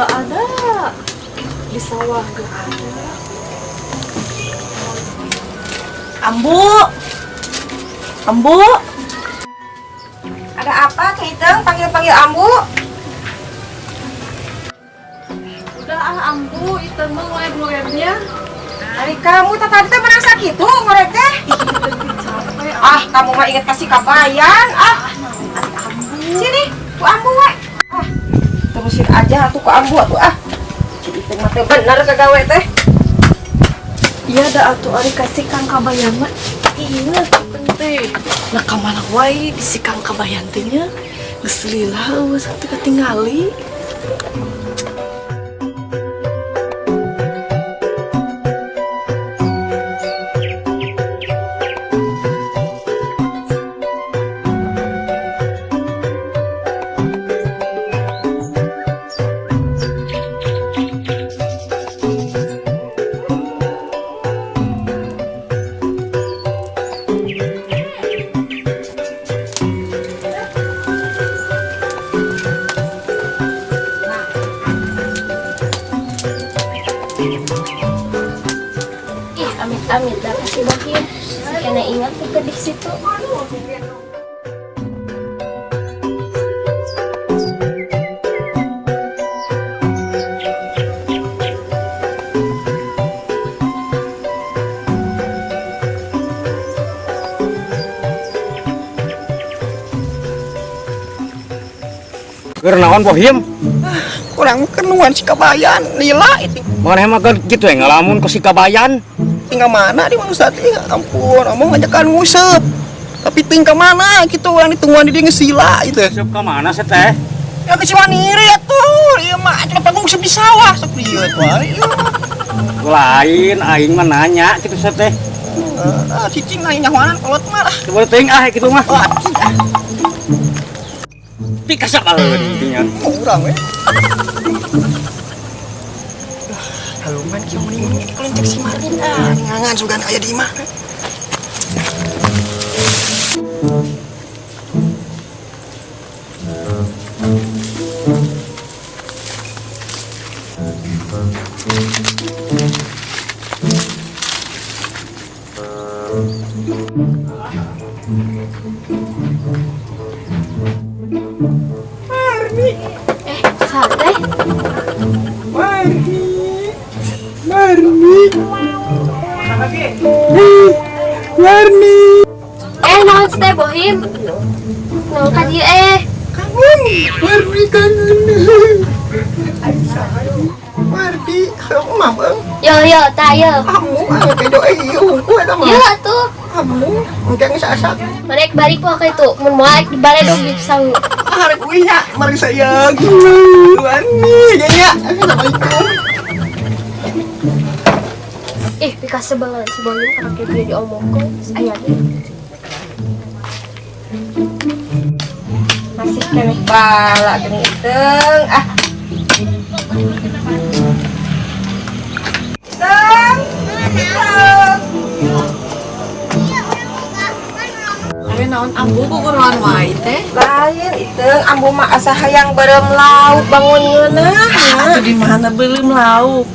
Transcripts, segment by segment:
nggak ada. Di sawah nggak ada. Ambu, Ambu. Ada apa, Keiteng? Panggil-panggil Ambu. Udah Ambu, itu mah mulai blurnya. Hari kamu tadi teh menang sakit tuh ngorek teh. Capek. Ah, kamu mah inget kasih kabayan. Sini, ku Ambu we. Terusin aja tuh ku Ambu tuh Jadi teh mah teh bener kagawe teh. Iya ada atuh ari kasih Kang Kabayan mah. Iya penting. Nah kamana wae bisi Kang Kabayan teh nya. Geus lila eueuh teu katingali. Ih, amit-amit dah kasih Bohim. Kena ingat juga di situ. Kerenawan Bohim, Kurang kenuan si kabayan lila itu mana emang gitu ya ngalamun ke si Kabayan. tinggal mana di manusia teh ampun omong ngajakan ngusep tapi tinggal mana gitu yang ditungguan di dia ngesila itu Siap ke mana sih teh? ya ke Cimaniri ya tuh iya mah cuma pengen ngusep di sawah seperti itu Lain, aing mah nanya gitu sih teh. cicing nanya nyawanan kolot mah Coba ting gitu mah. wah Pika sabaheun intinya. kurang we haluman kieu mending kelencek si Marin ngangan sugan aya di mana Sate. Naon teh Bohim? Naon ka dieu Mardi, kamu mah bang, Yo tah yo. kamu pedo ungu eta mah. Yo atuh. Kamu engke sasak. Mereka bari po ka itu. Mun moal di bale dong di sang. Arek uih nya, mari saya. Wani, nya. Assalamualaikum. Pika sebelan si Bohim karena dia diomongkeun aya ge. Masih keneh bala geuning Iteng. Iteng. Ari naon Ambu kukuruan wae teh. Lain Iteng, Ambu mah asa hayang bareng lauk bangun ngeunah. Atuh di mana belum lauk.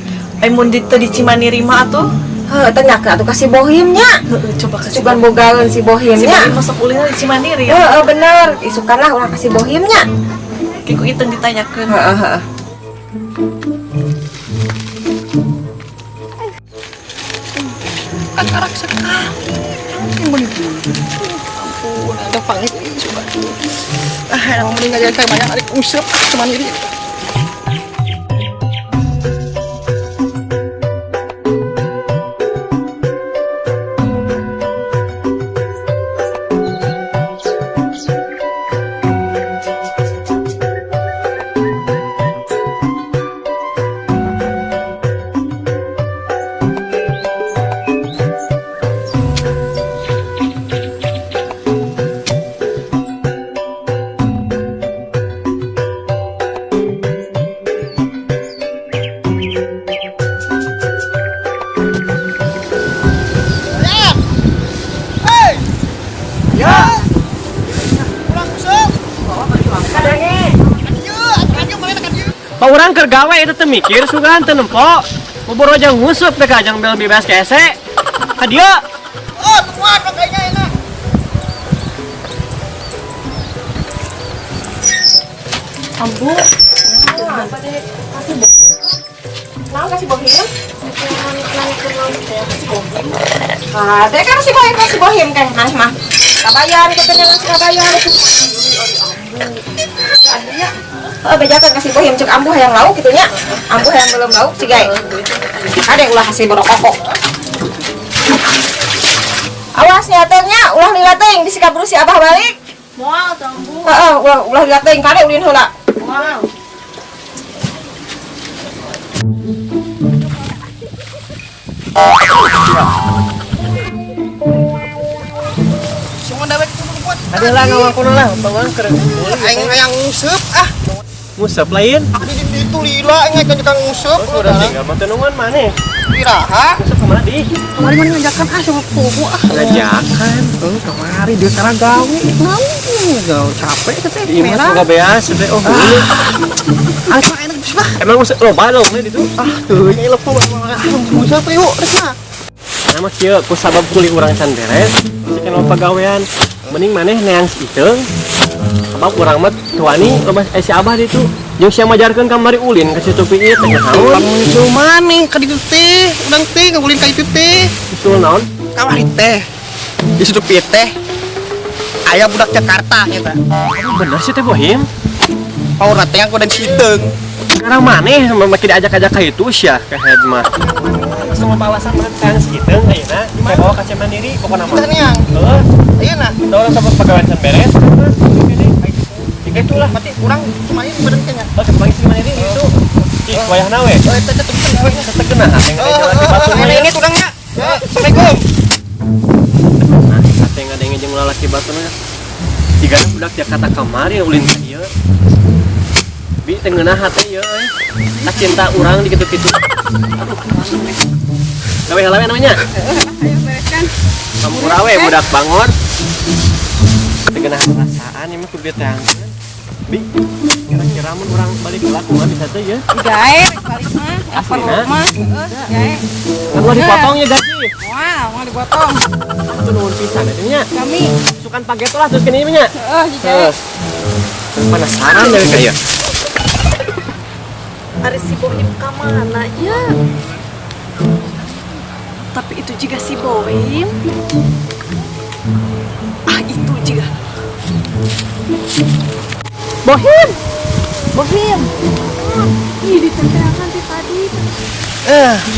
Ai mun di Cimaniri mah atuh. Teu nyakeun atuh ka si Bohim nya. Coba kasih Sugan bogaeun si Bohim si nya. Bohim masuk ulina di Cimaniri ya. Bener, isukanlah ulah kasih Bohim nya. Kiku Iteng ditanyakeun. Akarak sekali. Yang bener. Ampun, ada pangit ini coba. Yang mending aja kayak banyak adik usep cuman ini. Orang kergawe itu teu mikir sugan teu nempo. Bubur aja ngusup teh kajang bel bebas kese. Hadia. Oh, temuan makanya enak. Ambu. Apa deh? Kasih bohim? Ah, deh kan kasih bohim kan mah. Kabayan katanya nasi kabayan. Oh, bejakan kasih bohim cek ambu hayang lauk gitu nya. Ambu hayang belum lauk sih guys. Ada ulah hasil borokok. Awas nyatanya ulah lilateng bisi kabur si abah balik. Moal tuh Ambu. Heeh, ulah lilateng kade ulin heula. Moal. Semua dawet buat. Ada lah ngawakuna lah, bawang keren. Aing hayang nguseup ah. Ngusap lain. Di itu lila aing kan nguseup. Oh, sudah tinggal mantenungan mana? Iraha. Ngusap kemana di? Kemarin mana ngajakan sama kubu ah. Ngajakan. Kemari dia sekarang gawe. Gawe capek teh. Imas boga beas teh. Oh, ini. Asa enak bisa. Emang ngusap loba dong itu. Ah, tuh ini lepo nguseup yuk. Resna. Nama kieu ku sabab kuli urang can beres. Sikeun loba pagawean. Mending maneh neang sikeung. Sabab urang mah tuani loba si Abah ditu. Jeung sia majarkeun kamari ulin ka situ piit teh naon. Itu mana ka ditu teh? Udang teh ngulin ka itu teh. Usul naon? Kamari teh. Di situ piit teh. Aya budak Jakarta nya teh. Bener sih teh Bohim. Paurna teh yang kudan siteung. Sekarang maneh makin diajak-ajak ka itu sia ka head mah. Semua bawasan menekan sikeung ayeuna dibawa ka Cem Mandiri pokona mah. Teh niang. Heeh. Ayeuna. Orang sabab pagawean can beres. Itulah Mati kurang cumain beureun kayaknya. oh kembali si Mandiri itu. Ih, wayahna we. Oh, eta teh teh. Setegena yang jalan di batu Ini ini kurangnya. Assalamualaikum. nah kata yang ada yang jeung lalaki batunya tiga budak Jakarta kamari ulin ka ieu bi teu ngeunah hate ieu tak cinta urang dikitu-kitu gawe halawe namanya Ayo bereskan. sampurawe budak bangun teu ngeunah perasaan ieu mah kudu ditangkeun bi kira-kira mun urang balik heula kumaha bisa teh ieu Gae balik mah. Aslina? Mah. Gae. kan dipotong ya gaji Wah, mau dipotong. atuh nuhun pisan eta nya Kami. sukan paget lah terus kene nya Gae. penasaran dari kayak Ari si Bohim ka mana ya? Tapi itu juga si Bohim. Ah, itu juga. Bohim. Bohim. Ih, ditempelkan ti tadi.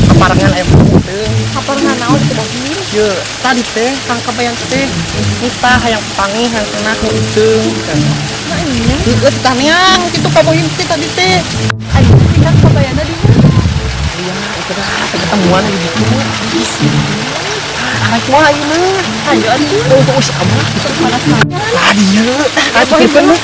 Aparangan emang teh. Kaparangan naon teh Bohim? Ye, tadi teh kang kabayang teh. Kita hayang pangih hayang cenah nu iteung. Nah, iya. Heueuh taniang kitu kabohim teh tadi teh. Ayo si Kang kabayana di mana? Iya, itu dah ketemuan di ditu. Arek kumaha ayeuna? Ayo atuh. Oh, si Abah. Penasaran. Tadi ya. Tadi Bohim kan. dulu.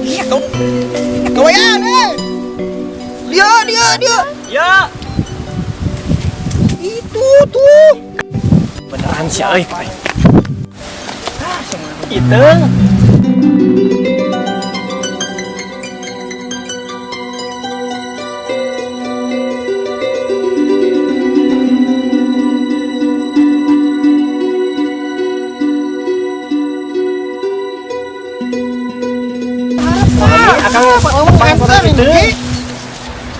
Iya dong. Kawayan, Dia. ya Itu tuh. beneran sih euy Iteung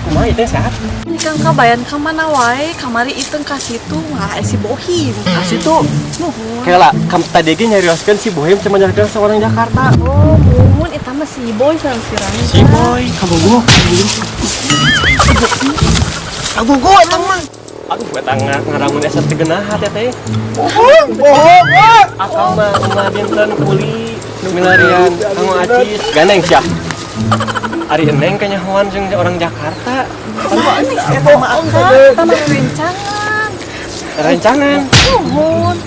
kumaha itu sehat Ini Kang kabayan ka mana wae? Kamari iteung ka situ mah si Bohim. kasih tuh kayak lah kamu tadi ge nyarioskeun si Bohim cuma nyarioskeun seorang Jakarta Oh, mumun eta mah si Boy sareng si Rani. si Boy kamu gua Agogo eta mah. aduh gue tangga ngaramun asa tegenah hati teh Bohong. akang mah dinten kuli milarian kamu acis ganeng siap Ari Eneng kanyahoan jeung orang Jakarta. Eta mah akang, eta mah rencangan. Rancangan. Nuhun.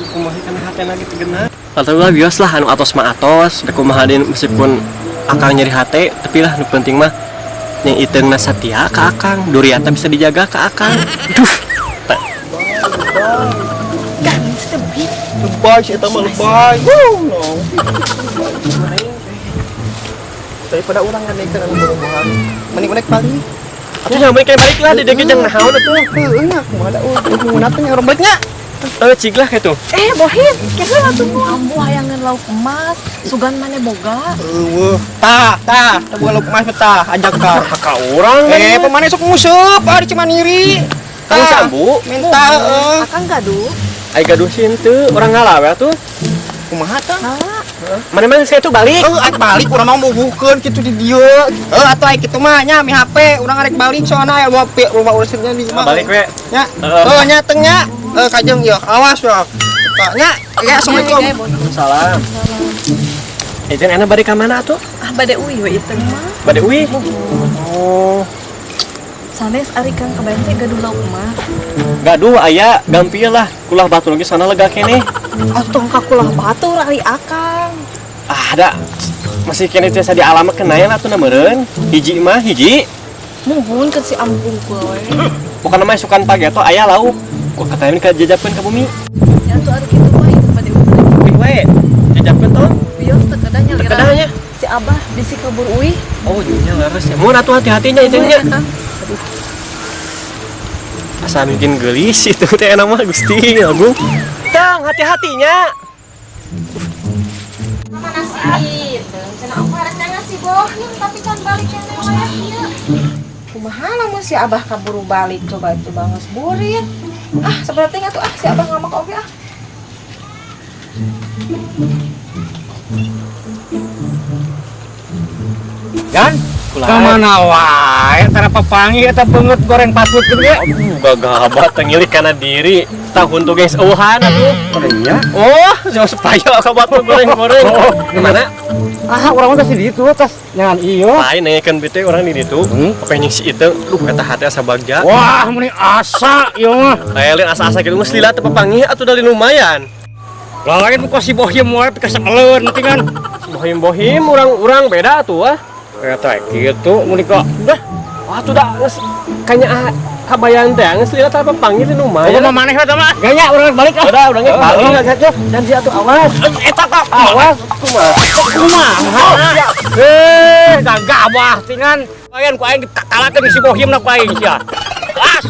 Kumaha kana hatena gitu genah. Alhamdulillah bios lah anu atos mah atos, da kumaha deui meskipun akang nyeri hate, tapi lah nu penting mah yang iteungna satia ka akang, duriata bisa dijaga ka akang. Duh. Ganis teh begitu. Lebay sih eta mah lebay. No. Daripada orang nganekeun anu bobogohan. Mending unek balik. Atuh jangan balik balik lah di deket jeung nahaun atuh. Heueuh nya kumaha da mun teh orang baliknya. Cik lah gitu. Bohin, kira atuh mu ambu hayangan lauk emas, sugan maneh boga. Eueuh. Tah, buah lauk emas tah ajak ka. Ka urang Pemane sok ngusup, di Cimaniri. Kang Sambu Minta heeh. Akang gaduh. ai gaduh teu urang ngalawe atuh. Kumaha tah? Mana-mana saya tuh balik. Atuh balik urang mau bubuhkeun kitu di dieu. Atuh ai kitu mah nya mi HP urang arek balik soalna aya rumah urusnya di imah. Balik we. Nya. Nya teng nya. Kajeng ieu awas ya. Nya, ya assalamualaikum. Salam. Ejen enak balik ka mana atuh? Ah bade uwi we itu mah. Bade uwi. Oh, Sanes ari Kang Kabayan teh gaduh lauk emas. gaduh aya gampil lah. Kulah batu lagi sana lega keneh. Atuh kakulah batur ari akang. Ada masih kene teh di alamat kenayan atuh na meureun. Hiji mah hiji. Nuhun ke si ampung we. Pokona mah sukan pagi atuh aya lauk. Kok kataeun ka jajapeun ka bumi. Ya tuh ari kitu mah itu bade uwi. Uwi we. Jajapeun toh. Bios teu kedanya Kedahnya. si Abah bisi kabur uwi. Oh, junya laras ya. Mun atuh hati-hatinya itu nya. Asa bikin gelis itu teh enak mah Gusti Agung. Tang, hati-hatinya. Mana sih? Cenah aku harus ngasih bohim tapi kan balik yang lewat ieu. Kumaha lamun si Abah kaburu balik coba geus burit. Ah, sepertinya tuh si Abah ngomong oge ah. Kan? Kemana wae? Tara papangi eta beungeut goreng patut gitu ya. Gagah teh ngilik kana diri. Tahun tuh guys eueuhan atuh. Iya. Oh, jangan supaya kabat goreng-goreng. Gimana? Ah, urang mah teh di ditu tas nyangan ieu. Lain nengekeun bete orang di ditu. Kepengen si itu, eta hate asa bagja. Wah, mending asa ieu mah. Lain asa-asa gitu geus lila teu papanggih atuh dari lumayan. Lain ku si bohim wae pikeun sakaleun pentingan. Bohim-bohim urang beda atuh ah. Eta kitu mun kok. Dah. Wah, tuh dah geus kanya kabayan teh geus lila teh papanggih di Oh, lumayan. mah maneh eta mah. Ganya urang balik ah. Udah ge balik atuh. Janji atuh awas. Eta kok Awas kumaha. gagah tingan. Lain ku aing kakalakeun si bohim na ku aing sia. Las.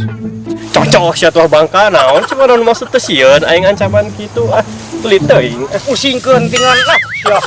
Cocok sia tuh bangka naon cuma naon maksud teh sieun aing ancaman kitu ah. Tulit teuing. Pusingkeun tingan lah sia.